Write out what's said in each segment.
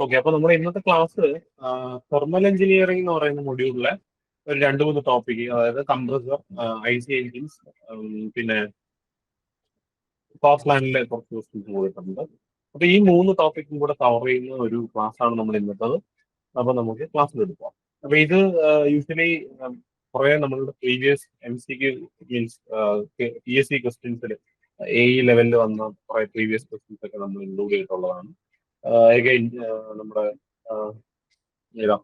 Okay, അപ്പൊ നമ്മുടെ ഇന്നത്തെ ക്ലാസ് തെർമൽ എഞ്ചിനീയറിംഗ് എന്ന് പറയുന്ന മൊഡ്യൂളിലെ ഒരു രണ്ട് മൂന്ന് ടോപ്പിക്, അതായത് കംപ്രസർ, ഐ സി എഞ്ചിൻസ്, പിന്നെ പവർ പ്ലാന്റിലെ കുറച്ച് ക്വസ്റ്റ്യൻസ് കൊടുത്തിട്ടുണ്ട്. അപ്പൊ ഈ മൂന്ന് ടോപ്പിക്കും കൂടെ കവർ ചെയ്യുന്ന ഒരു ക്ലാസ് ആണ് നമ്മൾ ഇന്നത്തത്. അപ്പൊ നമുക്ക് ക്ലാസ്സിൽ എടുക്കാം. അപ്പൊ ഇത് യൂഷ്വലി കുറെ നമ്മളുടെ previous MCQ means PSC ക്വസ്റ്റ്യൻസിൽ AE ലെവലിൽ വന്ന കുറെ പ്രീവിയസ് ക്വസ്റ്റ്യൻസ് ഒക്കെ നമ്മൾ ഇൻക്ലൂഡ് ചെയ്തിട്ടുള്ളതാണ്. അഗൈൻ നമ്മുടെ ഏതാ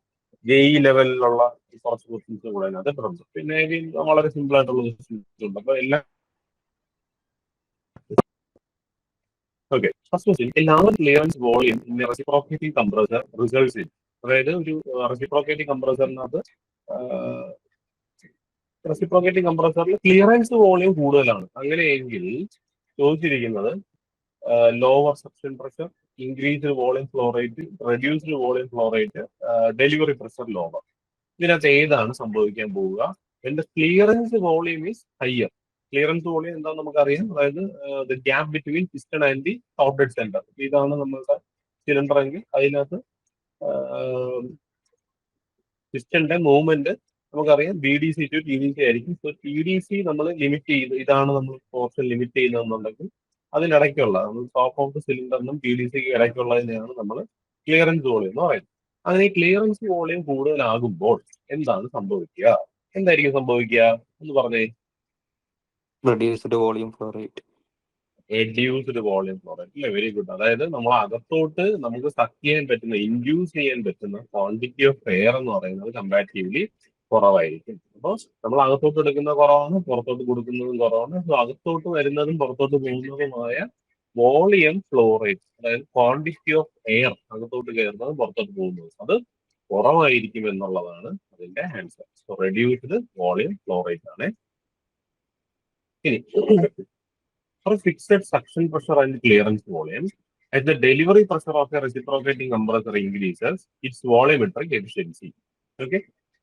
JE ലെവലിലുള്ള കുറച്ച് ക്വസ്റ്റ്യൻസ് കൂടെ അതിനകത്ത് ഇട്ടിട്ടുണ്ട്. പിന്നെ again വളരെ സിമ്പിൾ ആയിട്ടുള്ള ക്വസ്റ്റ്യൻസ് ഉണ്ട്. അപ്പൊ എല്ലാം okay. First question, a large clearance volume in reciprocating compressor results in. അതായത് ഒരു റെസിപ്രോക്കേറ്റിംഗ് കംപ്രസറിനകത്ത് റെസിപ്രോക്കേറ്റിംഗ് കംപ്രസറിൽ ക്ലിയറൻസ് വോളിയം കൂടുതലാണ്. അങ്ങനെയെങ്കിൽ ചോദിച്ചിരിക്കുന്നത് lower suction pressure, increased volume flow rate, reduced volume flow rate, delivery pressure lower. ഇതിനകത്ത് ഏതാണ് സംഭവിക്കാൻ പോവുക? എന്റെ clearance volume is higher. Clearance volume എന്താണെന്ന് നമുക്കറിയാം. അതായത് the gap between piston and the ടോട്ടഡ് സെന്റർ. ഇതാണ് നമ്മളുടെ സിലിണ്ടർ എങ്കിൽ അതിനകത്ത് പിസ്റ്റന്റെ മൂവ്മെന്റ് നമുക്കറിയാം BDC ടു TDC ആയിരിക്കും. സോ TDC നമ്മൾ ലിമിറ്റ് ചെയ്ത്, ഇതാണ് നമ്മൾ പോർഷൻ ലിമിറ്റ് ചെയ്യുന്നതെന്നുണ്ടെങ്കിൽ അതിനിടയ്ക്കുള്ള നമ്മൾ ടോപ്പ് ഓഫ് ദ സിലിണ്ടറിനും TDCക്ക് ഇടയ്ക്കുള്ളതിനെയാണ് നമ്മൾ ക്ലിയറൻസ് വോളിയം എന്ന് പറയുന്നത്. അങ്ങനെ ഈ ക്ലിയറൻസ് വോളിയം കൂടുതലാകുമ്പോൾ എന്താണ് സംഭവിക്കുക? എന്തായിരിക്കും സംഭവിക്കുക എന്ന് പറഞ്ഞേ. reduced volume flow rate. Reduced volume flow rate. അല്ലേ? Very good. അതായത് നമ്മൾ അകത്തോട്ട് നമുക്ക് സക്ക് ചെയ്യാൻ പറ്റുന്ന, ഇൻഡ്യൂസ് ചെയ്യാൻ പറ്റുന്ന ക്വാണ്ടിറ്റി ഓഫ് എയർ എന്ന് പറയുന്നത് കമ്പാരിറ്റീവ്ലി കുറവായിരിക്കും. അപ്പോൾ നമ്മൾ അകത്തോട്ട് എടുക്കുന്ന കുറവാണ്, പുറത്തോട്ട് കൊടുക്കുന്നതും കുറവാണ്. സോ അകത്തോട്ട് വരുന്നതും പുറത്തോട്ട് പോകുന്നതുമായ വോളിയം ഫ്ലോ റേറ്റ്, അതായത് ക്വാണ്ടിറ്റി ഓഫ് എയർ അകത്തോട്ട് കയറുന്നതും പുറത്തോട്ട് പോകുന്നതും അത് കുറവായിരിക്കും എന്നുള്ളതാണ് അതിന്റെ answer. So reduced volume flow rate ആണ്. ഇനി for fixed suction pressure and clearance volume, as the delivery pressure of a reciprocating compressor increases, its volumetric efficiency. Okay.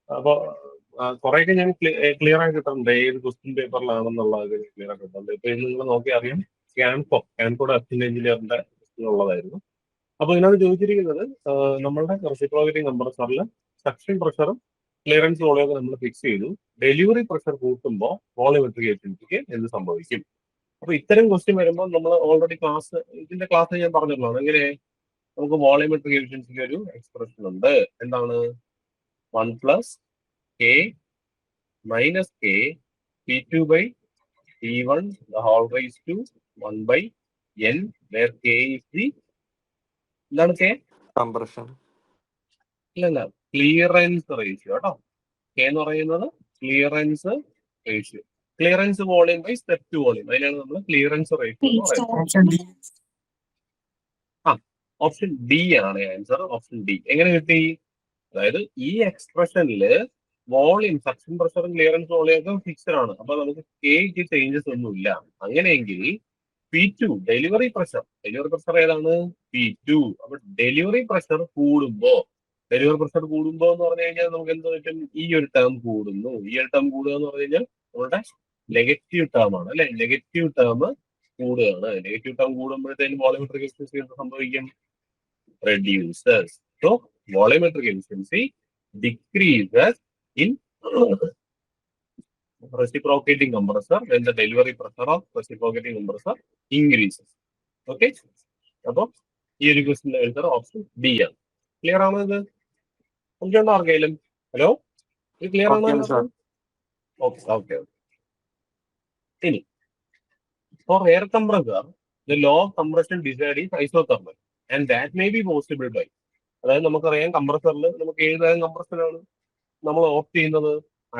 അപ്പോൾ കുറെയൊക്കെ ഞാൻ ക്ലിയർ ആയി കിട്ടുന്നുണ്ട്. ഏത് ക്വസ്റ്റ്യൻ പേപ്പറിലാണെന്നുള്ളത് ക്ലിയർ ആയി കിട്ടുന്നുണ്ട്. ഇപ്പൊ ഇത് നിങ്ങൾ നോക്കി അറിയാം, കാൻകോഡ് അസിസ്റ്റന്റ് എഞ്ചിനീയറിന്റെ ഉള്ളതായിരുന്നു. അപ്പൊ ഇതിനകത്ത് ചോദിച്ചിരിക്കുന്നത് നമ്മളുടെ റെസിപ്രോക്കേറ്റിംഗ് കംപ്രസറിൽ സക്ഷൻ പ്രഷറും ക്ലിയറൻസ് വോളിയം നമ്മൾ ഫിക്സ് ചെയ്തു. ഡെലിവറി പ്രഷർ കൂട്ടുമ്പോൾ വോളിയോമെട്രിക് എഫിഷ്യൻസിക്ക് എന്ത് സംഭവിക്കും? അപ്പൊ ഇത്തരം ക്വസ്റ്റ്യൻ വരുമ്പോൾ നമ്മൾ ഓൾറെഡി ഇതിന്റെ ക്ലാസ് ഞാൻ പറഞ്ഞിട്ടുള്ളതാണ്. എങ്ങനെ നമുക്ക് വോളിയോമെട്രിക് എഫിഷ്യൻസിക്ക് ഒരു എക്സ്പ്രഷൻ ഉണ്ട്. എന്താണ്? 1 + K - K P2/T1 ⁴ 1/N, where K is the എന്താണ് K? Compression. ഇല്ല, ക്ലിയറൻസ് റേഷ്യോ കേട്ടോ. K എന്ന് പറയുന്നത് clearance ratio. Clearance volume by സ്റ്റെപ്പ് വോളിയം, അതിനാണ് നമ്മൾ ക്ലിയറൻസ് റേഷ്യോ എന്ന് പറയുന്നത്. ഓപ്ഷൻ ഡി ആണ് ആൻസർ. Option D. എങ്ങനെ കിട്ടി? അതായത് ഈ എക്സ്പ്രഷനില് വോളിയം, സക്ഷൻ പ്രഷറും ക്ലിയറൻസ് വോളിയം ഒക്കെ ഫിക്സഡ് ആണ്. അപ്പൊ നമുക്ക് കെക്ക് ചേഞ്ചസ് ഒന്നുമില്ല. അങ്ങനെയെങ്കിൽ P2 ഡെലിവറി പ്രഷർ ഏതാണ്? P2. അപ്പൊ ഡെലിവറി പ്രഷർ കൂടുമ്പോ എന്ന് പറഞ്ഞു കഴിഞ്ഞാൽ നമുക്ക് എന്ത് പറ്റും? ഈ ഒരു ടേം കൂടുന്നു. ഈ ഒരു ടേം കൂടുക എന്ന് പറഞ്ഞു കഴിഞ്ഞാൽ നമ്മുടെ നെഗറ്റീവ് ടേം ആണ്, അല്ലെ? നെഗറ്റീവ് ടേം കൂടുകയാണ്. നെഗറ്റീവ് ടേം കൂടുമ്പോഴത്തേക്കും വോളിയോമെട്രിക് എഫിഷ്യൻസി എന്ത് സംഭവിക്കും? Reduces. So volumetric efficiency decreases in reciprocating compressor when the delivery pressure of reciprocating compressor increases. Okay. അപ്പൊ ഈ ഒരു ക്വസ്റ്റിന്റെ ആൻസർ ഓപ്ഷൻ ഡി ആണ്. ക്ലിയർ ആണോ? ഇത് സംശയമുണ്ടോ ആർക്കെങ്കിലും? ഹലോ, ഇത് ക്ലിയർ ആണോ? ഓക്കെ. ഇനി for air compressor, the law of compression desired is isothermal and that may be possible by, അതായത് നമുക്കറിയാം കംപ്രസറിൽ നമുക്ക് ഏതായാലും കംപ്രഷനാണ് നമ്മൾ ഓപ്റ്റ് ചെയ്യുന്നത്.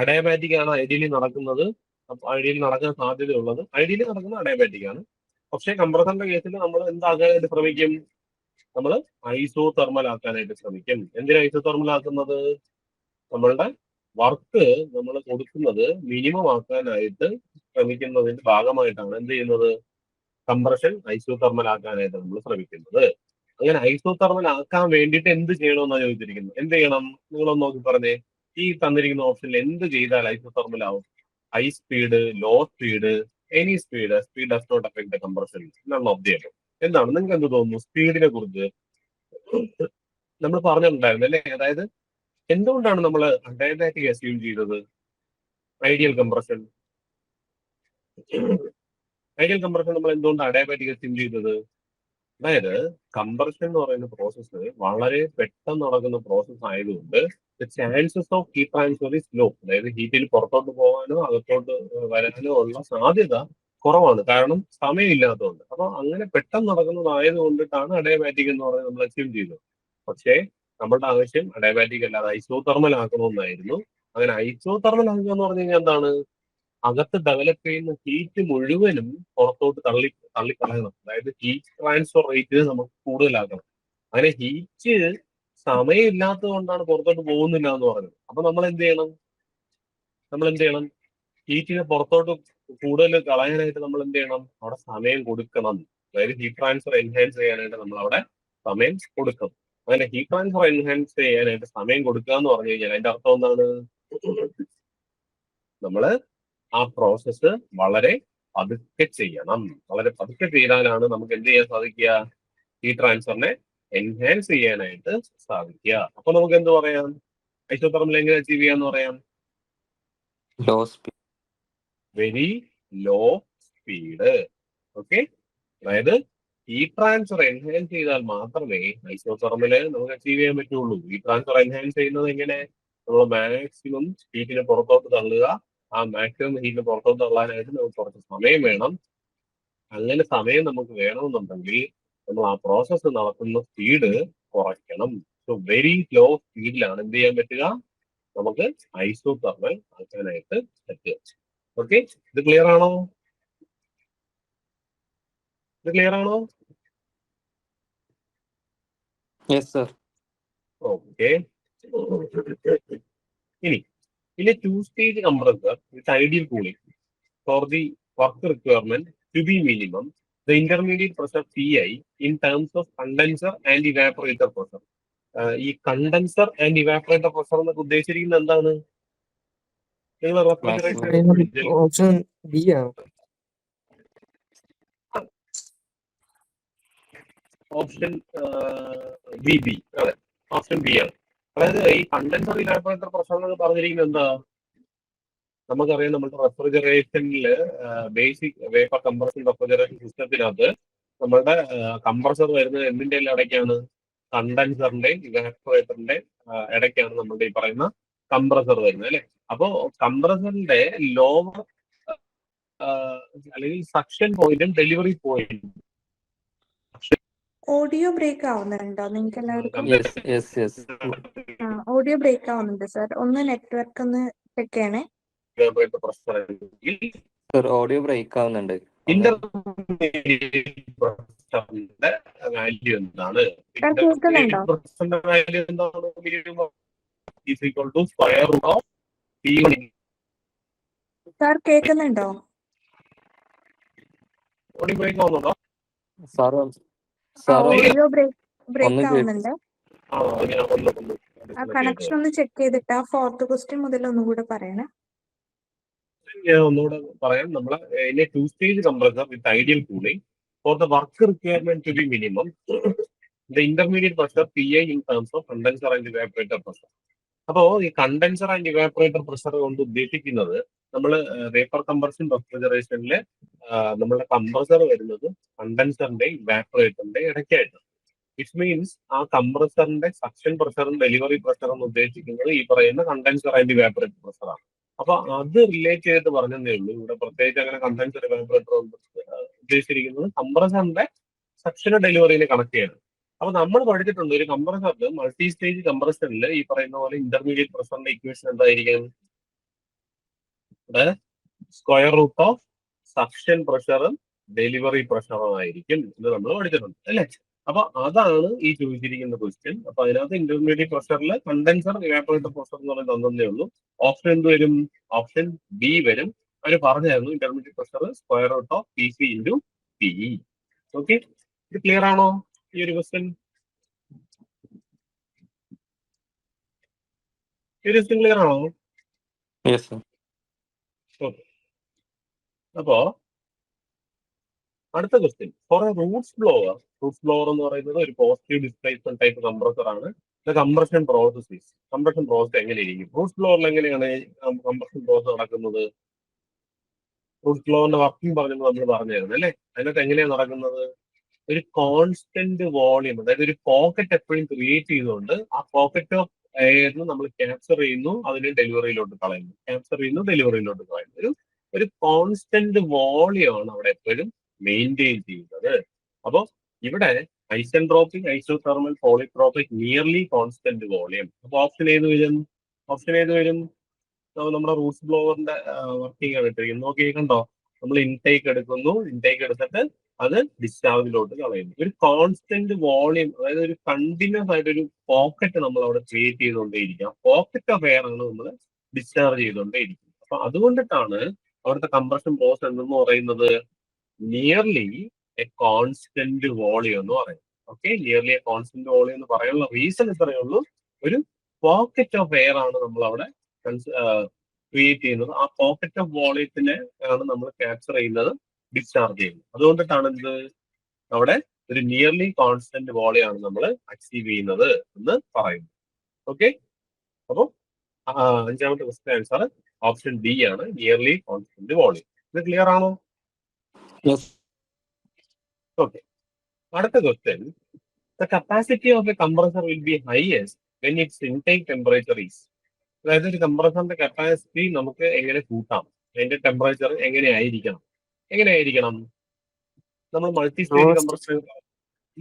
അഡയബാറ്റിക് ആണ് ഐഡിയലി നടക്കുന്നത്. ഐഡിയലി നടക്കാൻ സാധ്യതയുള്ളത് ഐഡിയലി നടക്കുന്നത് അഡയബാറ്റിക് ആണ്. പക്ഷേ കംപ്രസറിന്റെ കേസിൽ നമ്മൾ എന്താക്കാനായിട്ട് ശ്രമിക്കും? നമ്മൾ ഐസോതെർമൽ ആക്കാനായിട്ട് ശ്രമിക്കും. എന്തിനാ ഐസോതെർമൽ ആക്കുന്നത്? നമ്മളുടെ വർക്ക് നമ്മൾ കൊടുക്കുന്നത് മിനിമം ആക്കാനായിട്ട് ശ്രമിക്കുന്നതിന്റെ ഭാഗമായിട്ടാണ് എന്ത് ചെയ്യുന്നത്? കംപ്രഷൻ ഐസോതെർമൽ ആക്കാനായിട്ട് നമ്മൾ ശ്രമിക്കുന്നത്. അങ്ങനെ ഐസോതെർമൽ ആക്കാൻ വേണ്ടിയിട്ട് എന്ത് ചെയ്യണമെന്നാണ് ചോദിച്ചിരിക്കുന്നത്. എന്ത് ചെയ്യണം? നിങ്ങളൊന്ന് നോക്കി പറഞ്ഞേ. ഈ തന്നിരിക്കുന്ന ഓപ്ഷനിൽ എന്ത് ചെയ്താൽ ഐസോതെർമൽ ആവും? High speed, low speed, any speed does not affect the compression. None of the above. എന്താണ് നിങ്ങൾക്ക് എന്ത് തോന്നുന്നു സ്പീഡിനെ കുറിച്ച്? നമ്മൾ പറഞ്ഞിട്ടുണ്ടായിരുന്നു അല്ലേ? അതായത് എന്തുകൊണ്ടാണ് നമ്മൾ അഡയബാറ്റിക് അസ്യൂം ചെയ്തത്? ഐഡിയൽ കംപ്രഷൻ നമ്മൾ എന്തുകൊണ്ട് അഡയബാറ്റിക് അസ്യൂം ചെയ്തത്? അതായത് കംപ്രഷൻ എന്ന് പറയുന്ന പ്രോസസ്സ് വളരെ പെട്ടെന്ന് നടക്കുന്ന പ്രോസസ്സ് ആയതുകൊണ്ട് chances of heat transfer is low. അതായത് ഹീറ്റിൽ പുറത്തോട്ട് പോകാനോ അകത്തോട്ട് വരാനോ ഉള്ള സാധ്യത കുറവാണ്, കാരണം സമയമില്ലാത്തതുകൊണ്ട്. അപ്പൊ അങ്ങനെ പെട്ടെന്ന് നടക്കുന്നതായത് കൊണ്ടിട്ടാണ് അഡയബാറ്റിക് എന്ന് പറയുന്നത് നമ്മൾ അസ്യൂം ചെയ്തത്. പക്ഷേ നമ്മുടെ ആവശ്യം അഡയബാറ്റിക് അല്ലാതെ ഐസോതെർമൽ ആക്കണമെന്നായിരുന്നു. അങ്ങനെ ഐസോതെർമൽ ആക്കുക എന്ന് പറഞ്ഞു കഴിഞ്ഞാൽ എന്താണ്? അകത്ത് ഡെവലപ്പ് ചെയ്യുന്ന ഹീറ്റ് മുഴുവനും പുറത്തോട്ട് തള്ളിക്കളയണം. അതായത് ഹീറ്റ് ട്രാൻസ്ഫർ റേറ്റ് നമുക്ക് കൂടുതലാക്കണം. അങ്ങനെ ഹീറ്റ് സമയമില്ലാത്തത് കൊണ്ടാണ് പുറത്തോട്ട് പോകുന്നില്ല എന്ന് പറഞ്ഞത്. അപ്പൊ നമ്മൾ എന്ത് ചെയ്യണം? ഹീറ്റിനെ പുറത്തോട്ട് കൂടുതൽ കളയാനായിട്ട് നമ്മൾ എന്ത് ചെയ്യണം? അവിടെ സമയം കൊടുക്കണം. അതായത് ഹീറ്റ് ട്രാൻസ്ഫർ എൻഹാൻസ് ചെയ്യാനായിട്ട് നമ്മൾ അവിടെ സമയം കൊടുക്കണം. അങ്ങനെ ഹീറ്റ് ട്രാൻസ്ഫർ എൻഹാൻസ് ചെയ്യാനായിട്ട് സമയം കൊടുക്കുക എന്ന് പറഞ്ഞു കഴിഞ്ഞാൽ അതിന്റെ അർത്ഥം എന്താണ്? നമ്മള് ആ പ്രോസസ്സ് വളരെ പതുക്കെ ചെയ്യണം. വളരെ പതുക്കെ ചെയ്താലാണ് നമുക്ക് എന്ത് ചെയ്യാൻ സാധിക്കുക? ഹീറ്റ് ട്രാൻസ്ഫറിനെ എൻഹാൻസ് ചെയ്യാനായിട്ട് സാധിക്കുക. അപ്പൊ നമുക്ക് എന്ത് പറയാം? ഐസോതെർമൽ എങ്ങനെ അച്ചീവ് ചെയ്യാന്ന് പറയാം? Low speed. Very low speed. Okay, അതായത് ഹീറ്റ് ട്രാൻസ്ഫർ എൻഹാൻസ് ചെയ്താൽ മാത്രമേ ഐസോതെർമല് നമുക്ക് അച്ചീവ് ചെയ്യാൻ പറ്റുള്ളൂ. ഹീറ്റ് ട്രാൻസ്ഫർ എൻഹാൻസ് ചെയ്യുന്നത് എങ്ങനെ? നമ്മൾ മാക്സിമം ഹീറ്റിനെ പുറത്തോട്ട് തള്ളുക. ആ മാക്സിമം ഹീറ്റിനെ പുറത്തോട്ട് തള്ളാനായിട്ട് നമുക്ക് കുറച്ച് സമയം വേണം. അങ്ങനെ സമയം നമുക്ക് വേണമെന്നുണ്ടെങ്കിൽ നമ്മൾ ആ പ്രോസസ്സ് നടക്കുന്ന സ്പീഡ് കുറയ്ക്കണം. സോ വെരി ലോ സ്പീഡിലാണ് എന്ത് ചെയ്യാൻ പറ്റുക? നമുക്ക് ഐസോതെർമൽ ആക്കാനായിട്ട് പറ്റുക. ഓക്കെ, ഇത് ക്ലിയർ ആണോ? Yes sir. ഓക്കെ, ഇനി in a two-stage compressor with ideal cooling for the work requirement to be minimum, the intermediate pressure PI in terms of condenser and evaporator pressure. ഈ condenser and evaporator pressure എന്നൊക്കെ ഉദ്ദേശിച്ചിരിക്കുന്നത് എന്താണ്? നിങ്ങൾ refrigerator option B ആണ്. Option B. അതെ, option B ആണ്. അതായത് ഈ കണ്ടൻസർ ഇവാപറേറ്റർ പ്രഷർ എന്നൊക്കെ പറഞ്ഞിരിക്കുന്നത് എന്താ? നമുക്കറിയാം, നമ്മുടെ റെഫ്രിജറേഷനിൽ ബേസിക് വേപ്പർ കംപ്രഷൻ റെഫ്രിജറേഷൻ സിസ്റ്റത്തിനകത്ത് നമ്മളുടെ കംപ്രസർ വരുന്നത് എന്തിന്റെ എല്ലാം ഇടയ്ക്കാണ്? കണ്ടൻസറിന്റെയും ഇവാപറേറ്ററിന്റെ ഇടയ്ക്കാണ് നമ്മളുടെ ഈ പറയുന്ന കംപ്രസർ വരുന്നത് അല്ലെ? അപ്പോ കംപ്രസറിന്റെ ലോവർ അല്ലെങ്കിൽ സക്ഷൻ പോയിന്റും ഡെലിവറി പോയിന്റും ഓഡിയോ ബ്രേക്ക് ആവുന്നുണ്ടോ നിങ്ങൾക്ക് എല്ലാവർക്കും? യെസ്. ഓഡിയോ ബ്രേക്ക് ആവുന്നുണ്ട് സർ. ഒന്ന് നെറ്റ്വർക്ക് ഒന്ന് ചെക്ക് ചെയ്യണേ. സർ ഓഡിയോ ബ്രേക്ക് ആവുന്നുണ്ട്. വാല്യൂ എന്താണ്? വാല്യൂ എന്താണ്? സാർ കേൾക്കുന്നുണ്ടോ? ഓഡിയോ ബ്രേക്ക് ആവുന്നുണ്ടോ? ഓഡിയോ ബ്രേക്ക് ആവുന്നുണ്ട്. ആ കണക്ഷൻ ഒന്ന് ചെക്ക് ചെയ്തിട്ട് ആ 4th ക്വസ്റ്റ്യൻ മുതൽ ഒന്നുകൂടെ പറയണേ. ഞാൻ ഒന്നുകൂടെ പറയാം. നമ്മള് two stage compressor with ideal cooling for the work requirement to be minimum, the intermediate pressure PI in terms of condenser and evaporator pressure. അപ്പോ ഈ കണ്ടൻസർ ആൻഡ് ഇവാപറേറ്റർ പ്രഷർ കൊണ്ട് ഉദ്ദേശിക്കുന്നത് നമ്മൾ വേപ്പർ കംപ്രഷൻ റെഫ്രിജറേഷനിലെ നമ്മുടെ കംപ്രസർ വരുന്നത് കണ്ടൻസറിന്റെ ഇവാപറേറ്ററിന്റെ ഇടയ്ക്കായിട്ട്. Which means ആ കംപ്രസറിന്റെ suction പ്രഷറും delivery പ്രഷറും എന്ന് ഉദ്ദേശിക്കുന്നത് ഈ പറയുന്ന കണ്ടൻസർ ആൻഡ് ഇവാപറേറ്റർ പ്രഷറാണ്. അപ്പൊ അത് റിലേറ്റ് ചെയ്തിട്ട് പറഞ്ഞതേ ഉള്ളൂ. ഇവിടെ പ്രത്യേകിച്ച് അങ്ങനെ കണ്ടൻസർ ഇവാപറേറ്റർ ഉദ്ദേശിച്ചിരിക്കുന്നത് കംപ്രസറിന്റെ സക്ഷന് ഡെലിവറിനെ കണക്ട് ചെയ്യണം. അപ്പൊ നമ്മൾ പഠിച്ചിട്ടുണ്ട് ഒരു കംപ്രസറിൽ മൾട്ടി സ്റ്റേജ് കംപ്രസറിൽ ഈ പറയുന്ന പോലെ ഇന്റർമീഡിയറ്റ് പ്രഷറിന്റെ ഇക്വേഷൻ എന്തായിരിക്കും? സ്ക്വയർ റൂട്ട് ഓഫ് സക്ഷൻ പ്രഷറും ഡെലിവറി പ്രഷറും ആയിരിക്കും എന്ന് നമ്മൾ പഠിച്ചിട്ടുണ്ട് അല്ലെ? അപ്പൊ അതാണ് ഈ ചോദിച്ചിരിക്കുന്ന ക്വസ്റ്റ്യൻ. അപ്പൊ അതിനകത്ത് ഇന്റർമീഡിയറ്റ് പ്രഷറിൽ കണ്ടൻസർ ഇവാപറേറ്റർ പ്രഷർ എന്ന് പറയുന്നത് തന്നേ ഉള്ളൂ. ഓപ്ഷൻ എന്ത് വരും? ഓപ്ഷൻ ബി വരും. അവര് പറഞ്ഞായിരുന്നു intermediate pressure square root of PC into PE. Okay, ഇത് ക്ലിയർ ആണോ ഈ ഒരു ക്വസ്റ്റ്യൻ? ക്ലിയർ ആണോ? Yes sir. ഓക്കെ, അപ്പോ അടുത്ത question four a Roots blower എന്ന് പറയുന്നത് ഒരു പോസിറ്റീവ് ഡിസ്പ്ലേസ്മെന്റ് ടൈപ്പ് കംപ്രസർ ആണ്. ദ കംപ്രഷൻ പ്രോസസ് എങ്ങനെയിരിക്കും? റൂട്ട് ഫ്ലോറിൽ എങ്ങനെയാണ് കംപ്രഷൻ പ്രോസസ് നടക്കുന്നത്? റൂട്ട് ഫ്ലോറിന്റെ വർക്കിംഗ് പറഞ്ഞപ്പോൾ നമ്മൾ പറഞ്ഞായിരുന്നു അല്ലേ? അതിനകത്ത് എങ്ങനെയാണ് നടക്കുന്നത്? ഒരു കോൺസ്റ്റന്റ് വോളിയം, അതായത് ഒരു പോക്കറ്റ് എപ്പോഴും ക്രിയേറ്റ് ചെയ്തുകൊണ്ട് ആ പോക്കറ്റ് ഓഫ് എയറിന് നമ്മൾ ക്യാപ്ചർ ചെയ്യുന്നു, അതിനെ ഡെലിവറിയിലോട്ട് കളയുന്നു, ക്യാപ്ചർ ചെയ്യുന്നു, ഡെലിവറിയിലോട്ട് കളയുന്നു. ഒരു കോൺസ്റ്റന്റ് വോളിയം ആണ് അവിടെ എപ്പോഴും മെയിൻറ്റെയിൻ ചെയ്യുന്നത്. അപ്പോൾ ഇവിടെ isentropic, isothermal, polytropic, nearly constant volume. അപ്പൊ ഓപ്ഷൻ ഏത് വരും? നമ്മുടെ റൂട്ട്സ് ബ്ലോവറിന്റെ വർക്കിംഗ് ആണ് ഇട്ടിരിക്കുന്നത്. നോക്കി കണ്ടോ, നമ്മൾ ഇൻടേക്ക് എടുക്കുന്നു, ഇൻടേക്ക് എടുത്തിട്ട് അത് ഡിസ്ചാർജിലോട്ട് കളയുന്നു. ഒരു കോൺസ്റ്റന്റ് വോളിയം, അതായത് ഒരു കണ്ടിന്യൂസ് ആയിട്ട് ഒരു പോക്കറ്റ് നമ്മൾ അവിടെ ക്രിയേറ്റ് ചെയ്തുകൊണ്ടേയിരിക്കും. പോക്കറ്റ് ഓഫ് എയർ ആണ് നമ്മൾ ഡിസ്ചാർജ് ചെയ്തുകൊണ്ടേയിരിക്കും. അപ്പൊ അതുകൊണ്ടിട്ടാണ് അവിടുത്തെ കംപ്രഷൻ പ്രോസസ് എന്ന് പറയുന്നത് നിയർലി എ കോൺസ്റ്റന്റ് വോളിയം എന്ന് പറയുന്നത്. Okay, nearly A constant volume എന്ന് പറയാനുള്ള റീസൺ ഇത്രയേ ഉള്ളൂ. ഒരു പോക്കറ്റ് ഓഫ് എയർ ആണ് നമ്മൾ അവിടെ ക്രിയേറ്റ് ചെയ്യുന്നത്. ആ പോക്കറ്റ് ഓഫ് വോളിയത്തിനെ ആണ് നമ്മൾ ക്യാപ്ചർ ചെയ്യുന്നത്, ഡിസ്ചാർജ് ചെയ്യുന്നത്. അതുകൊണ്ടിട്ടാണ് ഇത് അവിടെ ഒരു നിയർലി കോൺസ്റ്റന്റ് വോളിയാണ് നമ്മൾ അച്ചീവ് ചെയ്യുന്നത് എന്ന് പറയുന്നത്. ഓക്കെ, അപ്പൊ അഞ്ചാമത്തെ ക്വസ്റ്റ്യൻ ആൻസർ ഓപ്ഷൻ ഡി ആണ്, നിയർലി കോൺസ്റ്റന്റ് വോളിയം. ഇത് ക്ലിയർ ആണോ? ഓക്കെ, അടുത്ത question, the capacity of A compressor will be highest when it's intake temperature is. അതായത് ഒരു കംപ്രസറിന്റെ കപ്പാസിറ്റി നമുക്ക് എങ്ങനെ കൂട്ടാം, അതിന്റെ ടെമ്പറേച്ചർ എങ്ങനെയായിരിക്കണം? നമ്മൾ multi stage compressor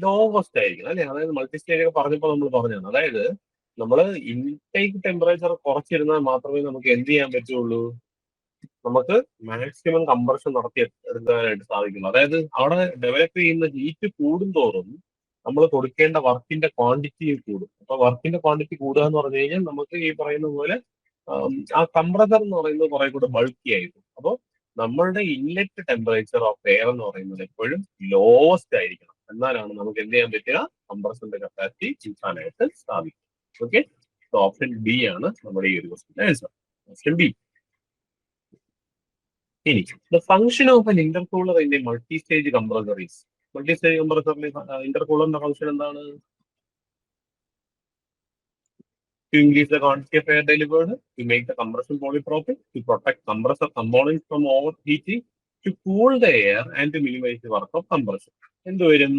low cost ആയിരിക്കണം അല്ലെ? അതായത് മൾട്ടി സ്റ്റേജ് ഒക്കെ പറഞ്ഞപ്പോൾ നമ്മൾ പറഞ്ഞതാണ്, അതായത് നമ്മൾ ഇൻടേക്ക് ടെമ്പറേച്ചർ കുറച്ചിരുന്നാൽ മാത്രമേ നമുക്ക് എന്ത് ചെയ്യാൻ പറ്റുള്ളൂ, നമുക്ക് മാക്സിമം കംപ്രഷൻ നടത്തി എടുക്കാനായിട്ട് സാധിക്കുള്ളൂ. അതായത് അവിടെ ഡെവലപ്പ് ചെയ്യുന്ന ഹീറ്റ് കൂടുന്തോറും നമ്മൾ കൊടുക്കേണ്ട വർക്കിന്റെ ക്വാണ്ടിറ്റി കൂടും. അപ്പൊ വർക്കിന്റെ ക്വാണ്ടിറ്റി കൂടുക എന്ന് പറഞ്ഞു കഴിഞ്ഞാൽ നമുക്ക് ഈ പറയുന്ന പോലെ ആ കംപ്രസർ എന്ന് പറയുന്നത് കുറെ കൂടെ ബൾക്കി ആയിരിക്കും. അപ്പോൾ നമ്മളുടെ ഇൻലെറ്റ് ടെമ്പറേച്ചർ ഓഫ് എയർ എന്ന് പറയുന്നത് എപ്പോഴും ലോവസ്റ്റ് ആയിരിക്കണം. എന്നാലാണ് നമുക്ക് എന്ത് ചെയ്യാൻ പറ്റുക, കംപ്രസറിന്റെ കപ്പാസിറ്റി കൂട്ടാനായിട്ട് സാധിക്കും. ഓക്കെ, ഓപ്ഷൻ ബി ആണ് നമ്മുടെ ഈ ഒരു ക്വസ്റ്റ്യൻ ആൻസർ, ഓപ്ഷൻ ബി. ഇനി the function of an intercooler in a multi stage compressor is. Multi stage കംപ്രസറിലെ ഇന്റർകൂളറിന്റെ ഫംഗ്ഷൻ എന്താണ്? To increase the quantity of air delivered, to make the compression polytropic, to protect compressor components from overheating, to cool the air and to minimize the work of compression. എന്ത് വരും?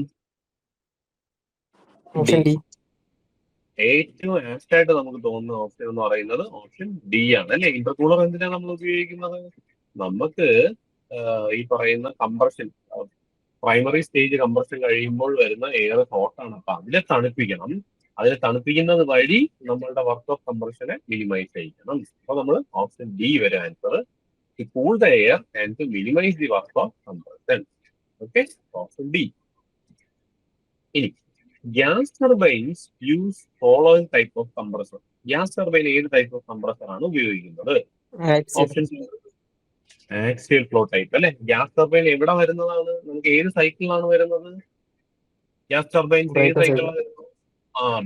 ഏറ്റവും apt ആയിട്ട് നമുക്ക് തോന്നുന്ന option എന്ന് പറയുന്നത് option D ആണ് അല്ലെ? ഇന്റർകൂളർ എന്തിനാണ് നമ്മൾ ഉപയോഗിക്കുന്നത്? നമുക്ക് ഈ പറയുന്ന കംപ്രഷൻ, പ്രൈമറി സ്റ്റേജ് കംപ്രഷൻ കഴിയുമ്പോൾ വരുന്ന എയർ ഹോട്ടാണ്. അപ്പൊ അതിനെ തണുപ്പിക്കണം. അതിനെ തണുപ്പിക്കുന്നത് വഴി നമ്മളുടെ വർക്ക് ഓഫ് കംപ്രഷനെ മിനിമൈസ് ചെയ്യണം. അപ്പൊ നമ്മൾ ഓപ്ഷൻ ഡി വരെ answer, to cool the air and to minimise the work of compression. Okay, option D. ഇനി gas turbines use following type of compressor. Gas turbine ഏത് ടൈപ്പ് ഓഫ് കംപ്രസർ ആണ് ഉപയോഗിക്കുന്നത്? Option axial flow type അല്ലെ? Gas turbine എവിടെ വരുന്നതാണ്? നമുക്ക് ഏത് സൈക്കിളിലാണ് വരുന്നത്? ഗ്യാസ് ടർബൈൻ ഏത് സൈക്കിളാണ് വരുന്നത്?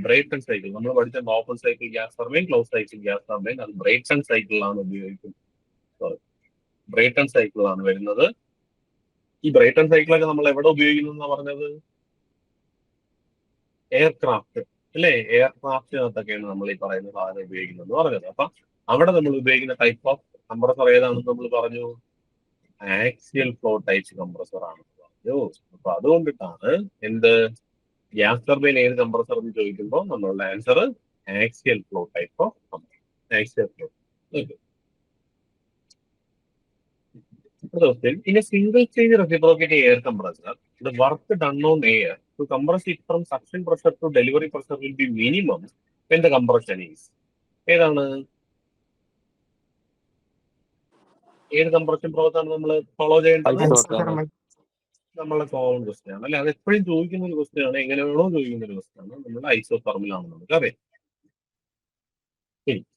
Brayton cycle. നമ്മൾ പഠിച്ച open cycle gas turbine, close cycle gas turbine, അത് ബ്രൈറ്റൺ സൈക്കിളിലാണ് ഉപയോഗിക്കുന്നത്. ബ്രൈറ്റൺ സൈക്കിളാണ് വരുന്നത്. ഈ ബ്രൈറ്റൺ സൈക്കിളൊക്കെ നമ്മൾ എവിടെ ഉപയോഗിക്കുന്നു പറഞ്ഞത്? എയർക്രാഫ്റ്റ് അല്ലെ? എയർക്രാഫ്റ്റിനകത്തൊക്കെയാണ് നമ്മൾ ഈ പറയുന്ന സാധനം ഉപയോഗിക്കുന്നത് പറഞ്ഞത്. അപ്പൊ അവിടെ നമ്മൾ ഉപയോഗിക്കുന്ന ടൈപ്പ് ഓഫ് കംപ്രസർ ഏതാണെന്ന് നമ്മൾ പറഞ്ഞു? ആക്സിയൽ ഫ്ലോ ടൈപ്പ് കംപ്രസർ ആണെന്ന് പറഞ്ഞു. അപ്പൊ അതുകൊണ്ടിട്ടാണ് എന്ത്, ഗ്യാസ് ടർബൈൻ ഏത് കംപ്രസർ എന്ന് ചോദിക്കുമ്പോൾ നമ്മളുടെ answer axial flow type of compressor, axial flow. In a single stage reciprocating air compressor, the work done on air to compress it from suction pressure to delivery pressure will be minimum when the compression is. ഏതാണ്? ഏത് compression process ആണ് നമ്മൾ follow ചെയ്യേണ്ടത്? നമ്മളെ common question ആണ് അല്ലെ? അത് എപ്പോഴും ചോദിക്കുന്ന ഒരു ക്വസ്റ്റ്യൻ ആണ്, എങ്ങനെ വേണോ ചോദിക്കുന്ന ഒരു ക്വസ്റ്റ്യൻ ആണ്. നമ്മുടെ ഐസോതെർമലാണ് നമുക്ക് അറിയാം.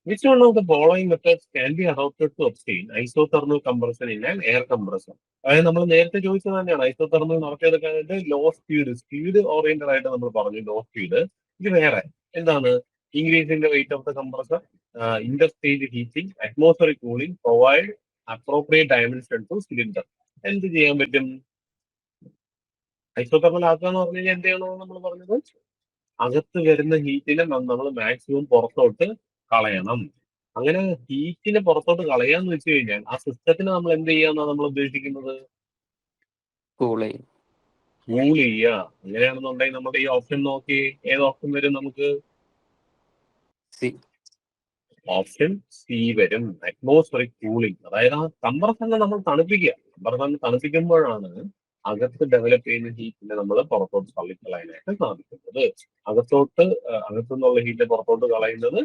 Which one of the following methods can be adopted to obtain isothermal compression in an air compressor? അതായത് നമ്മൾ നേരത്തെ ചോദിച്ചത് തന്നെയാണ്, ഐസോതെർമൽ നടത്തിയെടുക്കാനായിട്ട് ലോ സ്പീഡ് ഓറിയന്റഡ് ആയിട്ട് നമ്മൾ പറഞ്ഞു, ലോ സ്പീഡ്. ഇത് വേറെ എന്താണ്? Increasing the weight of the compressor, Inter stage heating, atmospheric cooling, provide appropriate dimension two cylinder. എന്ത് ചെയ്യാൻ പറ്റും? ഐസോതെർമൽ ആക്കുക എന്ന് പറഞ്ഞു കഴിഞ്ഞാൽ എന്ത് ചെയ്യണമെന്ന് നമ്മൾ പറഞ്ഞത്? അകത്ത് വരുന്ന ഹീറ്റിനെ നമ്മൾ മാക്സിമം പുറത്തോട്ട് കളയണം. അങ്ങനെ ഹീറ്റിനെ പുറത്തോട്ട് കളയാന്ന് വെച്ച് കഴിഞ്ഞാൽ ആ സിസ്റ്റത്തിന് നമ്മൾ എന്ത് ചെയ്യാന്നാണ് നമ്മൾ ഉദ്ദേശിക്കുന്നത്? കൂൾ ചെയ്യും. കൂൾ ചെയ്യുക. അങ്ങനെയാണെന്നുണ്ടെങ്കിൽ നമ്മുടെ ഈ ഓപ്ഷൻ നോക്കി ഏത് ഓപ്ഷൻ വരും നമുക്ക്? സി. ഓപ്ഷൻ സി വരും, അറ്റ്മോസ്ഫിയറിക് കൂളിംഗ്. അതായത് ആ കംപ്രസറിനെ നമ്മൾ തണുപ്പിക്കുക. കംപ്രസറിനെ തണുപ്പിക്കുമ്പോഴാണ് അകത്ത് ഡെവലപ്പ് ചെയ്യുന്ന ഹീറ്റിനെ നമ്മൾ പുറത്തോട്ട് തള്ളിക്കളയാനായിട്ട് സാധിക്കുന്നത്. അകത്തുനിന്നുള്ള ഹീറ്റ് പുറത്തോട്ട് കളയുന്നത്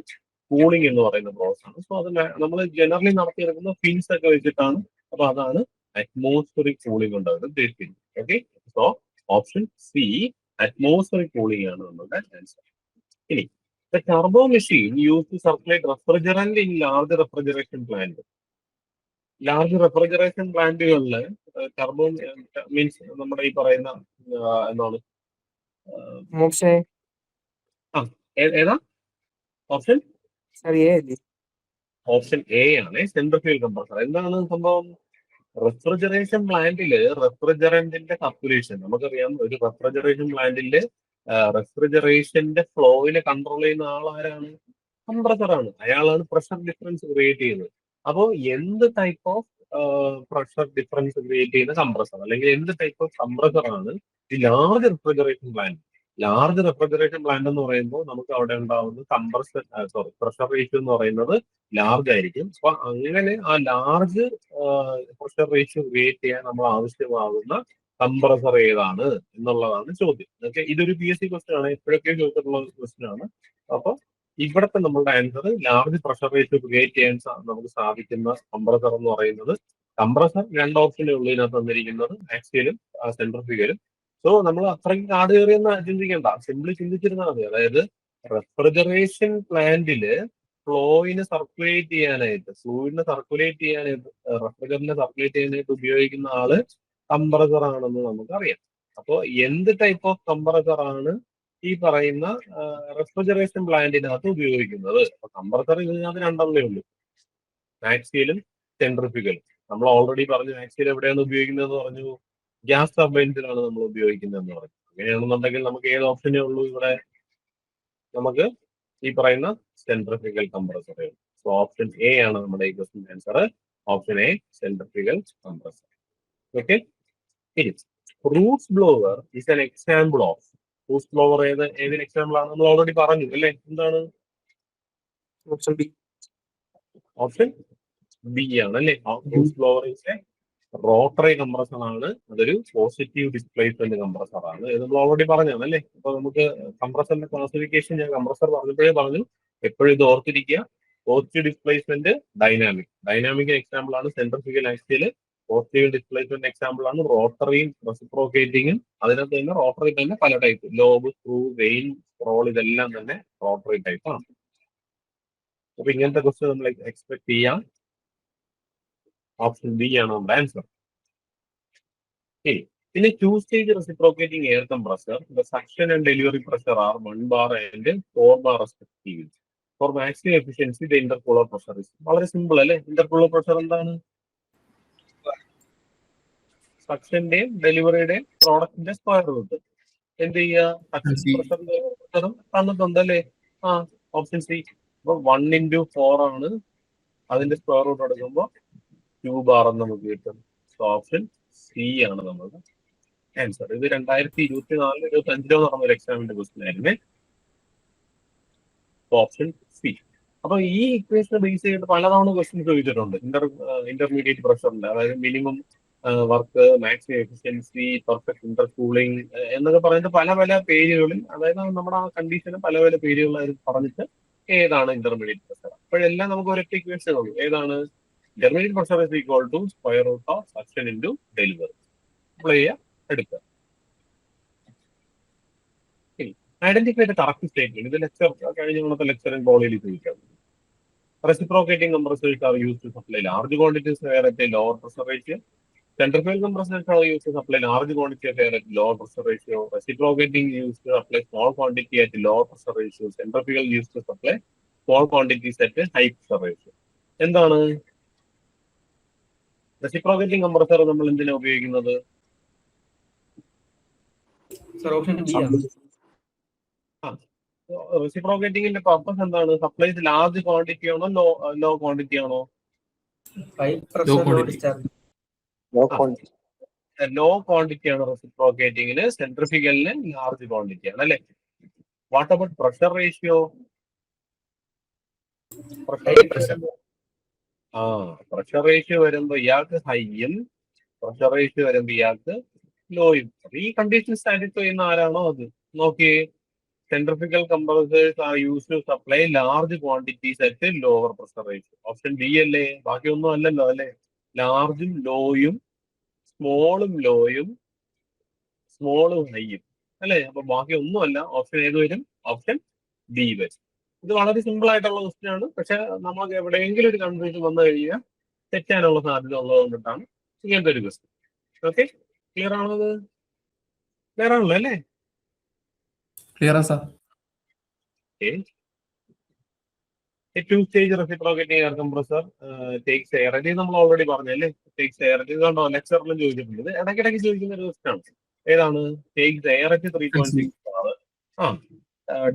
കൂളിംഗ് എന്ന് പറയുന്ന പ്രോസസ് ആണ്. സോ അത് നമ്മൾ ജനറലി നടത്തിയെടുക്കുന്ന ഫിൻസ് ഒക്കെ വെച്ചിട്ടാണ്. അപ്പൊ അതാണ് അറ്റ്മോസ്ഫിയറിക് കൂളിംഗ് കൊണ്ട് അവർ ഉദ്ദേശിക്കുന്നത്. Okay, so option C atmospheric cooling ആണ് നമ്മുടെ ആൻസർ. ഇനി the turbo machine used to circulate refrigerant in large refrigeration plant. Large refrigeration പ്ലാന്റുകളിൽ ടർബോ മീൻസ് നമ്മുടെ ഈ പറയുന്ന എന്താണ് ഏതാ ഓപ്ഷൻ? ഓപ്ഷൻ എ ആണ് സെൻട്രിഫ്യൂഗൽ കംപ്രസർ. എന്താണ് സംഭവം? റെഫ്രിജറേഷൻ പ്ലാന്റില് റെഫ്രിജറന്റിന്റെ സർക്കുലേഷൻ, നമുക്കറിയാം ഒരു റെഫ്രിജറേഷൻ പ്ലാന്റില് റെഫ്രിജറേഷന്റെ ഫ്ലോയിനെ കൺട്രോൾ ചെയ്യുന്ന ആളാരാണ്? കംപ്രസറാണ്. അയാളാണ് പ്രഷർ ഡിഫറൻസ് ക്രിയേറ്റ് ചെയ്യുന്നത്. അപ്പോൾ എന്ത് type of pressure difference create ചെയ്യുന്ന കംപ്രസർ അല്ലെങ്കിൽ എന്ത് ടൈപ്പ് ഓഫ് കംപ്രസറാണ് ഈ large refrigeration plant? Large refrigeration plant എന്ന് പറയുമ്പോൾ നമുക്ക് അവിടെ ഉണ്ടാവുന്ന പ്രഷർ റേഷ്യോ എന്ന് പറയുന്നത് ലാർജ് ആയിരിക്കും. അപ്പൊ അങ്ങനെ ആ ലാർജ് പ്രഷർ റേഷ്യോ ക്രിയേറ്റ് ചെയ്യാൻ നമ്മൾ ആവശ്യമാകുന്ന കംപ്രസർ ഏതാണ് എന്നുള്ളതാണ് ചോദ്യം. ഓക്കെ, ഇതൊരു PSC ക്വസ്റ്റ്യൻ ആണ്, എപ്പോഴൊക്കെ ചോദിച്ചിട്ടുള്ള ക്വസ്റ്റ്യൻ ആണ്. അപ്പൊ ഇവിടുത്തെ നമ്മളുടെ answer large pressure ratio create ചെയ്യാൻ നമുക്ക് സാധിക്കുന്ന കംപ്രസർ എന്ന് പറയുന്നത്, കംപ്രസർ രണ്ട് ഓപ്ഷനേ ഉള്ളൂ ഇതിനകത്ത് തന്നിരിക്കുന്നത്, ആക്സിയലും സെൻട്രിഫ്യൂഗലും. സോ നമ്മൾ അത്രയ്ക്ക് കാട് കയറിയെന്ന് ചിന്തിക്കേണ്ട, സിംപ്ലി ചിന്തിച്ചിരുന്നാൽ മതി. അതായത് റെഫ്രിജറേഷൻ പ്ലാന്റില് ഫ്ലൂയിഡിനെ സർക്കുലേറ്റ് ചെയ്യാനായിട്ട് റെഫ്രിജറന്റിനെ സർക്കുലേറ്റ് ചെയ്യാനായിട്ട് ഉപയോഗിക്കുന്ന ആള് കംപ്രസർ ആണെന്ന് നമുക്കറിയാം. അപ്പോൾ എന്ത് ടൈപ്പ് ഓഫ് കംപ്രസർ ആണ് ഈ പറയുന്ന റെഫ്രിജറേഷൻ പ്ലാന്റിനകത്ത് ഉപയോഗിക്കുന്നത്? അപ്പൊ കംപ്രസർ ഇതിനകത്ത് രണ്ടെണ്ണേ ഉള്ളൂ, ആക്സിയലും സെൻട്രിഫ്യൂഗലും. നമ്മൾ ഓൾറെഡി പറഞ്ഞു ആക്സിയൽ എവിടെയാണ് ഉപയോഗിക്കുന്നത് പറഞ്ഞു? ഗ്യാസ് ടർബൈൻസിലാണ് നമ്മൾ ഉപയോഗിക്കുന്നതെന്ന് പറഞ്ഞു. അങ്ങനെയാണെന്നുണ്ടെങ്കിൽ നമുക്ക് ഏത് ഓപ്ഷനേ ഉള്ളൂ ഇവിടെ? നമുക്ക് ഈ പറയുന്ന സെൻട്രിഫ്യൂഗൽ കംപ്രസറേ ഉള്ളൂ. സോ ഓപ്ഷൻ എ ആണ് നമ്മുടെ ഈ question answer. Option A centrifugal compressor. Okay, Roots blower is an example of. Roots blower ഏതൊരു എക്സാമ്പിൾ ആണ്? നമ്മൾ ഓൾറെഡി പറഞ്ഞു അല്ലേ? എന്താണ്? Option B. ഓപ്ഷൻ ബി ആണ് അല്ലേ? Roots blower is A rotary compressor ആണ്. അതൊരു പോസിറ്റീവ് ഡിസ്പ്ലേസ്മെന്റ് കംപ്രസർ ആണ്. ഇത് നമ്മൾ ഓൾറെഡി പറഞ്ഞതാണ് അല്ലേ? അപ്പൊ നമുക്ക് കംപ്രസറിന്റെ ക്ലാസിഫിക്കേഷൻ ഞാൻ കംപ്രസർ പറഞ്ഞപ്പോഴേ പറഞ്ഞു, എപ്പോഴും ഇത് ഓർത്തിരിക്കുക. പോസിറ്റീവ് ഡിസ്പ്ലേസ്മെന്റ് ഡൈനാമിക് എക്സാമ്പിൾ ആണ് centrifugal axial. Positive displacement example ആണ് റോട്ടറിയും റെസിപ്രോക്കേറ്റിങ്ങും. അതിനകത്ത് തന്നെ റോട്ടറി തന്നെ പല type, lobe, screw, vane, scroll, ഇതെല്ലാം തന്നെ റോട്ടറി ടൈപ്പ് ആണ്. അപ്പൊ ഇങ്ങനത്തെ ക്വസ്റ്റ്യൻ നമ്മൾ എക്സ്പെക്ട് ചെയ്യാം. ഓപ്ഷൻ ബി ആണ് നമ്മുടെ ആൻസർ. പിന്നെ 2-stage reciprocating air compressor, the suction and delivery pressure are 1 bar and 4 bar respectively. For maximum efficiency, the intercooler pressure is വളരെ സിമ്പിൾ അല്ലേ? ഇന്റർകൂളർ പ്രഷർ എന്താണ്? സക്ഷന്റെയും ഡെലിവറിയുടെയും പ്രോഡക്റ്റിന്റെ സ്ക്വയർ റൂട്ട്. എന്ത് ചെയ്യുക? സക്ഷൻ പ്രഷറിന്റെ പ്രഷറും തന്നിട്ടുണ്ട് അല്ലേ? Option C. അപ്പൊ 1x4 ആണ്, അതിന്റെ സ്ക്വയർ റൂട്ട് എടുക്കുമ്പോൾ 2 bar എന്ന് നമുക്ക് കിട്ടും. സോ ഓപ്ഷൻ സി ആണ് നമ്മുടെ ആൻസർ. ഇത് 2024-25 നടന്ന ഒരു എക്സാമിന്റെ ക്വസ്റ്റ്യൻ ആയിരുന്നേ. Option C. അപ്പൊ ഈ ഇക്വേഷനെ ബേസ് ചെയ്തിട്ട് പലതവണ ക്വസ്റ്റ്യൻ ചോദിച്ചിട്ടുണ്ട് ഇന്റർമീഡിയറ്റ് പ്രഷറിന്റെ, അതായത് minimum work, maximum efficiency, perfect intercooling എന്നൊക്കെ പറയുന്നത് പല പല പേരുകളിൽ, അതായത് നമ്മുടെ ആ കണ്ടീഷന് പല പല പേരുകളായി പറഞ്ഞിട്ട് ഏതാണ് ഇന്റർമീഡിയറ്റ് പ്രഷർ. അപ്പോഴെല്ലാം നമുക്ക് ഒരൊറ്റ ഇക്വേഷൻ ഉള്ളൂ. ഏതാണ്? Intermediate pressure is equal to square root of suction into delivery. Apply ചെയ്യുക, എടുക്കുക. Identify the correct statement. ഇത് ലെക്ചർ കഴിഞ്ഞ മുന്നത്തെ ലെക്ചറിൽ ബോളിയിൽ ചോദിക്കാം. Reciprocating compressors are used to supply large quantities of air at a lower pressure ratio. Centrifugal compressors are used to supply large quantity of air at lower pressure ratio. Reciprocating used to apply small quantity at lower pressure ratio. Centrifugal used to supply small quantities at a high pressure ratio. എന്താണ് reciprocating compressor നമ്മൾ എന്തിനാ ഉപയോഗിക്കുന്നത്? റെസിപ്രോക്കേറ്റിംഗിന്റെ purpose എന്താണ്? Supplies large quantity ആണോ low quantity ആണോ? High pressure low discharge. Low quantity ആണ് റെസിപ്രോക്കേറ്റിംഗിന്, സെൻട്രിഫ്യൂഗലിന് ലാർജ് ക്വാണ്ടിറ്റി ആണ് അല്ലെ. What about pressure ratio? Pressure ratio വരുമ്പോ ഇയാൾക്ക് ഹൈയും പ്രഷർ റേഷ്യോ വരുമ്പോ ഇയാൾക്ക് ലോയും. ഈ കണ്ടീഷൻ സാറ്റിസ്ഫൈ ചെയ്യുന്ന ആരാണോ അത് നോക്കിയേ. Centrifugal compressors are used to supply large quantities at a lower pressure ratio. Option D അല്ലേ? ബാക്കിയൊന്നും അല്ലല്ലോ അല്ലെ. ലാർജും ലോയും സ്മോളും ലോയും സ്മോളും ഹൈയും അല്ലെ. അപ്പൊ ബാക്കി ഒന്നും അല്ല. ഓപ്ഷൻ ഏത് വരും? ഓപ്ഷൻ ഡി വരും. ഇത് വളരെ സിമ്പിൾ ആയിട്ടുള്ള ക്വസ്റ്റ്യൻ ആണ്. പക്ഷെ നമുക്ക് എവിടെയെങ്കിലും ഒരു കൺഫ്യൂഷൻ വന്നു കഴിഞ്ഞാൽ തെറ്റാനുള്ള സാധ്യത ഉള്ളത് കൊണ്ടിട്ടാണ് ഇങ്ങനത്തെ ഒരു ക്വസ്റ്റ്യൻ. ഓക്കെ, ക്ലിയർ ആണത്? ക്ലിയർ ആണല്ലോ അല്ലേ? Clear, sir. Okay. A two-stage reciprocating air compressor takes air. ഇത് നമ്മൾ ഓൾറെഡി പറഞ്ഞല്ലേ. ടേക്സ് എയർ ഇത് കണ്ടോ, ലെക്ചറിലും ചോദിച്ചിട്ടുണ്ട്. ഇത് ഇടയ്ക്കിടയ്ക്ക് ചോദിക്കുന്ന ഒരു ക്വസ്റ്റ്യൻ ആണ്. ഏതാണ്? Takes air at 3.6 bar,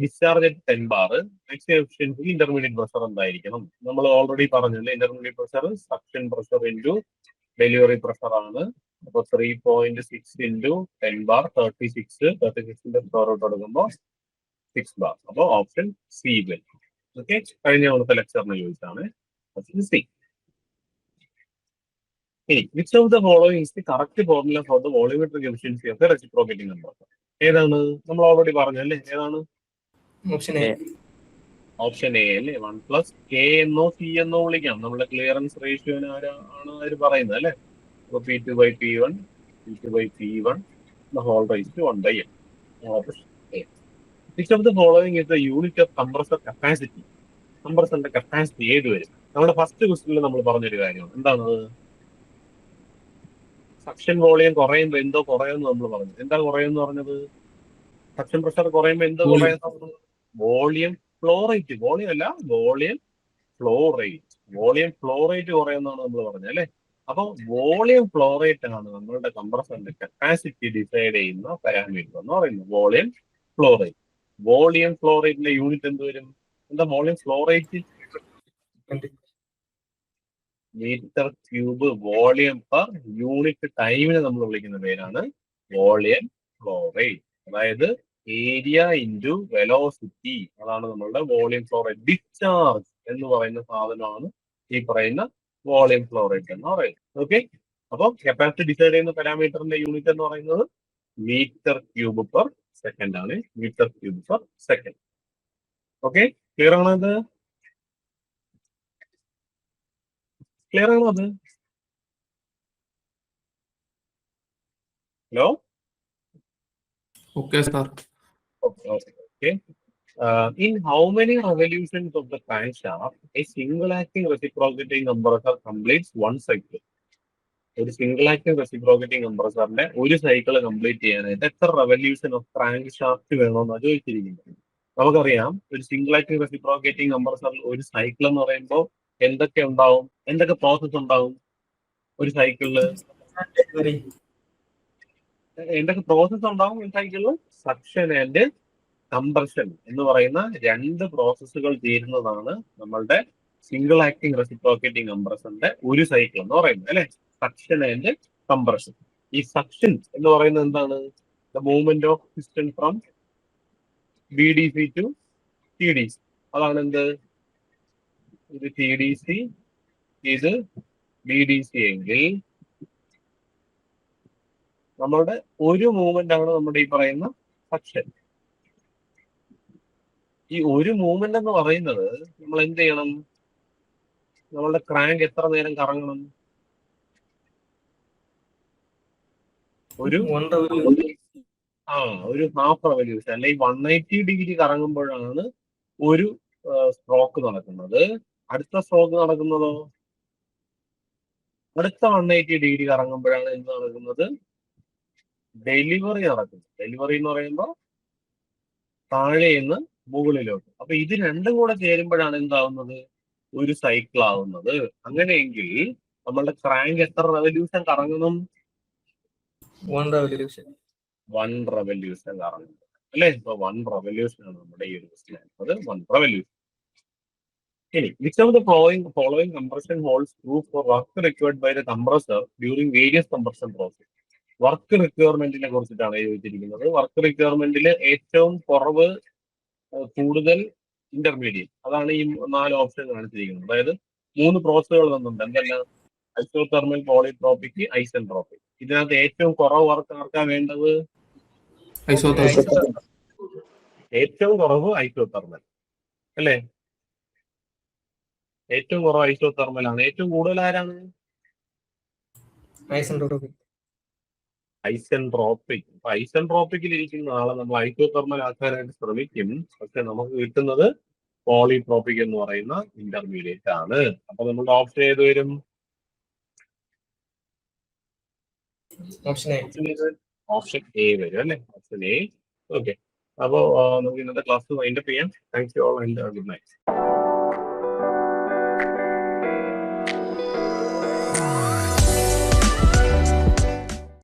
discharge at 10 bar. Maximum efficiency intermediate pressure എന്തായിരിക്കണം? നമ്മൾ ഓൾറെഡി പറഞ്ഞല്ലേ. Intermediate pressure suction pressure into delivery pressure ആണ്. അപ്പൊ 3.6 ഇൻറ്റു 10 ബാർ 36ന്റെ സ്ക്വയർ റൂട്ട് എടുക്കുമ്പോൾ 6 ബാർ. അപ്പൊ ഓപ്ഷൻ സി വരും. ഓക്കെ, കഴിഞ്ഞ തവണത്തെ ലെക്ചറിന് ചോദിച്ചാണ്. Option C. ഇനി which of the following is the correct formula for the volumetric efficiency of the reciprocating compressor? ഏതാണ്? നമ്മൾ ഓൾറെഡി പറഞ്ഞല്ലേ. ഏതാണ്? Option A. ഓപ്ഷൻ എ അല്ലേ. 1 + K എന്നോ സി എന്നോ വിളിക്കാം. നമ്മുടെ ക്ലിയറൻസ് റേഷ്യോന് ആണ് അവർ പറയുന്നത് അല്ലെ. P2/P1, P2/P1, the whole raised to 1/n. Option A. Which of the following is the unit of compressor capacity? കംപ്രസറിന്റെ കപ്പാസിറ്റി ഏത് വരും? നമ്മുടെ ഫസ്റ്റ് ക്വസ്റ്റ്യനിൽ നമ്മൾ പറഞ്ഞൊരു കാര്യമാണ്. എന്താണ്? സക്ഷൻ വോളിയം കുറയുമ്പോൾ എന്തോ കുറയുമെന്ന് നമ്മൾ പറഞ്ഞു. എന്താ കുറയുമെന്ന് പറഞ്ഞത്? സക്ഷൻ പ്രഷർ കുറയുമ്പോൾ എന്തോ കുറയുന്നത്? Volume flow rate. വോളിയം അല്ല, volume flow rate. Volume flow rate കുറയുമെന്നാണ് നമ്മൾ പറഞ്ഞത് അല്ലെ. അപ്പൊ വോളിയം ഫ്ലോ റേറ്റ് ആണ് നമ്മളുടെ കംപ്രസറിന്റെ കപ്പാസിറ്റി ഡിസൈഡ് ചെയ്യുന്ന പാരാമീറ്റർ എന്ന് പറയുന്നത്. Volume flow rate. Volume flow റേറ്റിന്റെ യൂണിറ്റ് എന്ത് വരും? എന്താ volume flow rate? Metre cube. Volume per unit ടൈമിനെ നമ്മൾ വിളിക്കുന്ന പേരാണ് വോളിയം ഫ്ലോ റേറ്റ്. അതായത് ഏരിയ ഇൻറ്റു വെലോസിറ്റി. അതാണ് നമ്മളുടെ വോളിയം ഫ്ലോ റേറ്റ്. ഡിസ്ചാർജ് എന്ന് പറയുന്ന സാധനമാണ് ഈ പറയുന്ന വോളിയം ഫ്ലോ റേറ്റ് എന്ന് പറയുന്നത്. ഓക്കെ, അപ്പൊ കപ്പാസിറ്റി ഡിസൈഡ് ചെയ്യുന്ന പാരാമീറ്ററിന്റെ യൂണിറ്റ് എന്ന് പറയുന്നത് മീറ്റർ ക്യൂബ് പെർ സെക്കൻഡ് ആണ്. Metre cube per second. Okay, clear ആണോ അത്? ക്ലിയർ ആണോ അത്? Hello. Okay, sir. Okay. In how many revolutions of the crankshaft a single acting reciprocating compressor completes one cycle? ഒരു single acting reciprocating കംപ്രസറിന്റെ ഒരു cycle complete ചെയ്യാനായിട്ട് എത്ര revolution of crank shaft വേണമെന്നാണ് ചോദിച്ചിരിക്കുന്നത്. നമുക്കറിയാം, ഒരു സിംഗിൾ ആക്ടിംഗ് റെസിപ്രോക്കേറ്റിംഗ് കംപ്രസറിൽ ഒരു cycle എന്ന് പറയുമ്പോൾ എന്തൊക്കെ ഉണ്ടാവും? എന്തൊക്കെ പ്രോസസ് ഉണ്ടാവും ഒരു സൈക്കിളില്? എന്തൊക്കെ പ്രോസസ് ഉണ്ടാവും ഒരു സൈക്കിളിൽ? സക്ഷൻ ആൻഡ് കംപ്രഷൻ എന്ന് പറയുന്ന രണ്ട് പ്രോസസ്സുകൾ ചേരുന്നതാണ് നമ്മളുടെ സിംഗിൾ ആക്ടിംഗ് റെസിപ്രോക്കേറ്റിംഗ് കംപ്രസറിന്റെ ഒരു സൈക്കിൾ എന്ന് പറയുന്നത് അല്ലെ. Suction and compression. ഈ സക്ഷൻ എന്ന് പറയുന്നത് എന്താണ്? The movement of piston from BDC to TDC. അതാണ് എന്ത്? ഇത് TDC, ഇത് BDC എങ്കിൽ നമ്മളുടെ ഒരു മൂവ്മെന്റ് ആണ് നമ്മുടെ ഈ പറയുന്ന സക്ഷൻ. ഈ ഒരു മൂവ്മെന്റ് എന്ന് പറയുന്നത് നമ്മൾ എന്ത് ചെയ്യണം? നമ്മളുടെ ക്രാങ്ക് എത്ര നേരം കറങ്ങണം? ഒരു ഹാഫ് റെവല്യൂഷൻ അല്ലെങ്കിൽ 180 ഡിഗ്രി കറങ്ങുമ്പോഴാണ് ഒരു സ്ട്രോക്ക് നടക്കുന്നത്. അടുത്ത സ്ട്രോക്ക് നടക്കുന്നതോ അടുത്ത 180 ഡിഗ്രി കറങ്ങുമ്പോഴാണ് എന്ത് നടക്കുന്നത്? ഡെലിവറി നടക്കുന്നത്. ഡെലിവറി എന്ന് പറയുമ്പോൾ താഴെ നിന്ന് മുകളിലോട്ട്. അപ്പൊ ഇത് രണ്ടും കൂടെ ചേരുമ്പോഴാണ് എന്താവുന്നത്? ഒരു സൈക്കിൾ ആവുന്നത്. അങ്ങനെയെങ്കിൽ നമ്മളുടെ ക്രാങ്ക് എത്ര റെവല്യൂഷൻ കറങ്ങണം? 1 revolution. 1 revolution കറങ്ങും. അല്ലെ? ഇപ്പൊ 1 റെവല്യൂഷൻ ആണ് നമ്മുടെ ഈ ഒരു ക്വസ്റ്റ്യൻ. അത് 1 റെവല്യൂഷൻ. ഇനി which of the following compression holds true for work required by the compressor during various compression process. Work റിക്വയർമെന്റിനെ കുറിച്ചിട്ടാണ് ചോദിച്ചിരിക്കുന്നത്. വർക്ക് റിക്വയർമെന്റിൽ ഏറ്റവും കുറവ്, കൂടുതൽ, ഇന്റർമീഡിയറ്റ്, അതാണ് ഈ 4 ഓപ്ഷൻ കാണിച്ചിരിക്കുന്നത്. അതായത് 3 പ്രോസസ്സുകൾ തന്നുണ്ട്. എന്തെല്ലാം? Isothermal, polytropic, isentropic. ഇതിനകത്ത് ഏറ്റവും കുറവ് വർക്ക് ആർക്കാ വേണ്ടത്? ഐസോതെർമൽ. ഏറ്റവും കുറവ് ഐസോതെർമൽ അല്ലേ? ഏറ്റവും കുറവ് ഐസോതെർമൽ ആണ്. ഏറ്റവും കൂടുതൽ ആരാണ്? ഐസെൻട്രോപിക്. ഐസെൻട്രോപിക്. അപ്പൊ ഐസെൻട്രോപിക്കിൽ ഇരിക്കുന്ന ആളെ നമ്മൾ ഐസോതെർമൽ ആക്കാനായിട്ട് ശ്രമിക്കും. പക്ഷെ നമുക്ക് കിട്ടുന്നത് പോളിട്രോപിക് എന്ന് പറയുന്ന ഇന്റർമീഡിയറ്റ് ആണ്. അപ്പൊ നമ്മുടെ ഓപ്ഷൻ ഏത് വരും? Option A. ഓപ്ഷൻ എ വരും അല്ലെ? Option A. ഓക്കെ. അപ്പോ നമുക്ക് ഇന്നത്തെ ക്ലാസ് വൈൻഡപ്പ് ചെയ്യാം. Thanks you all and good night.